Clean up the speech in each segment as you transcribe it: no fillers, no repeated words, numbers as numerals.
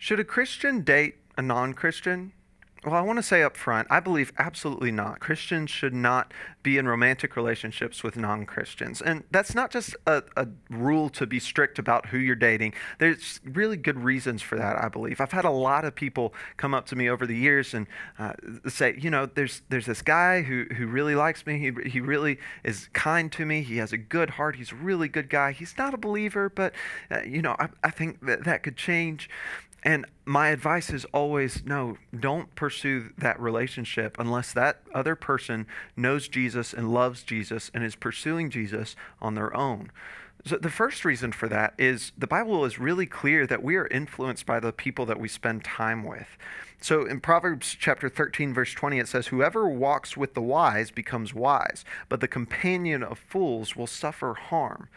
Should a Christian date a non-Christian? Well, I want to say up front, I believe absolutely not. Christians should not be in romantic relationships with non-Christians. And that's not just a rule to be strict about who you're dating. There's really good reasons for that, I believe. I've had a lot of people come up to me over the years and say, there's this guy who really likes me. He really is kind to me. He has a good heart. He's a really good guy. He's not a believer, but, I think that could change. And my advice is always, no, don't pursue that relationship unless that other person knows Jesus and loves Jesus and is pursuing Jesus on their own. So the first reason for that is the Bible is really clear that we are influenced by the people that we spend time with. So in Proverbs chapter 13, verse 20, it says, "Whoever walks with the wise becomes wise, but the companion of fools will suffer harm."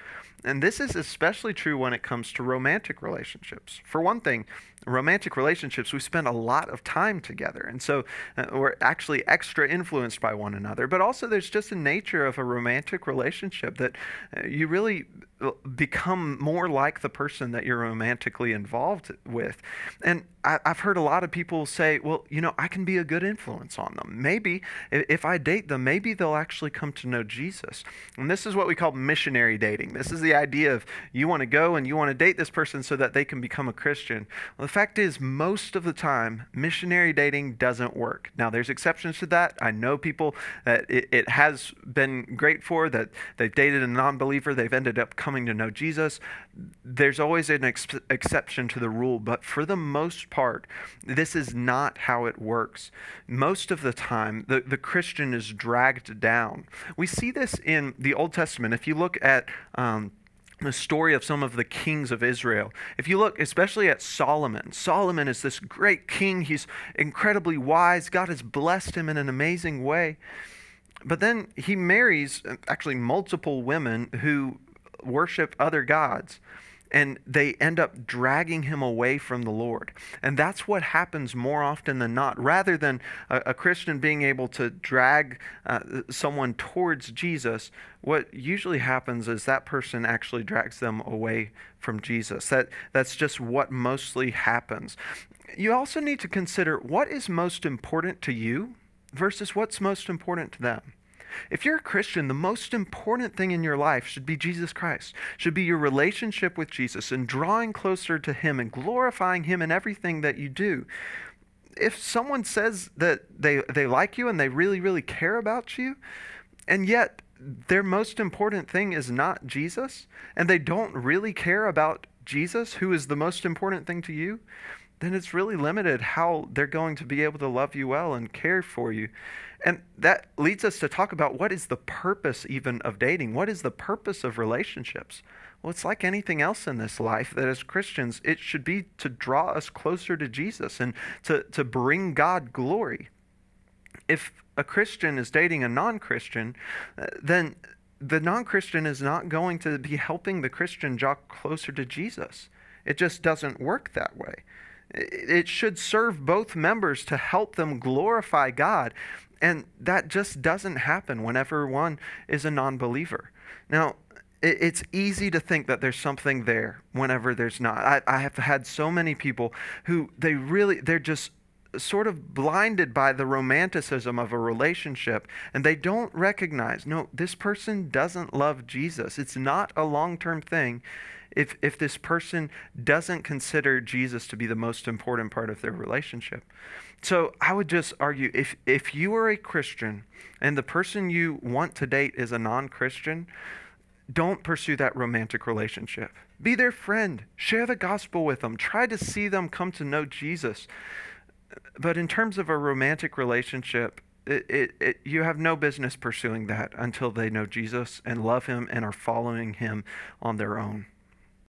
And this is especially true when it comes to romantic relationships. For one thing, romantic relationships, we spend a lot of time together. And so we're actually extra influenced by one another. But also there's just a nature of a romantic relationship that you really become more like the person that you're romantically involved with. And I've heard a lot of people say, well, I can be a good influence on them. Maybe if I date them, maybe they'll actually come to know Jesus. And this is what we call missionary dating. This is the idea of you want to go and you want to date this person so that they can become a Christian. Well, the fact is, most of the time, missionary dating doesn't work. Now, there's exceptions to that. I know people that it has been great for, that they've dated a non-believer, they've ended up coming to know Jesus. There's always an exception to the rule, but for the most part, this is not how it works. Most of the time, the Christian is dragged down. We see this in the Old Testament. If you look at the story of some of the kings of Israel. If you look especially at Solomon, Solomon is this great king. He's incredibly wise. God has blessed him in an amazing way. But then he marries actually multiple women who worship other gods. And they end up dragging him away from the Lord. And that's what happens more often than not. Rather than a Christian being able to drag someone towards Jesus, what usually happens is that person actually drags them away from Jesus. That's just what mostly happens. You also need to consider what is most important to you versus what's most important to them. If you're a Christian, the most important thing in your life should be Jesus Christ, should be your relationship with Jesus and drawing closer to Him and glorifying Him in everything that you do. If someone says that they like you and they really, really care about you, and yet their most important thing is not Jesus, and they don't really care about Jesus, who is the most important thing to you, then it's really limited how they're going to be able to love you well and care for you. And that leads us to talk about what is the purpose even of dating? What is the purpose of relationships? Well, it's like anything else in this life that as Christians, it should be to draw us closer to Jesus and to bring God glory. If a Christian is dating a non-Christian, then the non-Christian is not going to be helping the Christian draw closer to Jesus. It just doesn't work that way. It should serve both members to help them glorify God. And that just doesn't happen whenever one is a non-believer. Now, it's easy to think that there's something there whenever there's not. I have had so many people who they're just sort of blinded by the romanticism of a relationship, and they don't recognize, no, this person doesn't love Jesus. It's not a long-term thing if this person doesn't consider Jesus to be the most important part of their relationship. So I would just argue, if you are a Christian and the person you want to date is a non-Christian, don't pursue that romantic relationship. Be their friend. Share the gospel with them. Try to see them come to know Jesus. But in terms of a romantic relationship, you have no business pursuing that until they know Jesus and love Him and are following Him on their own.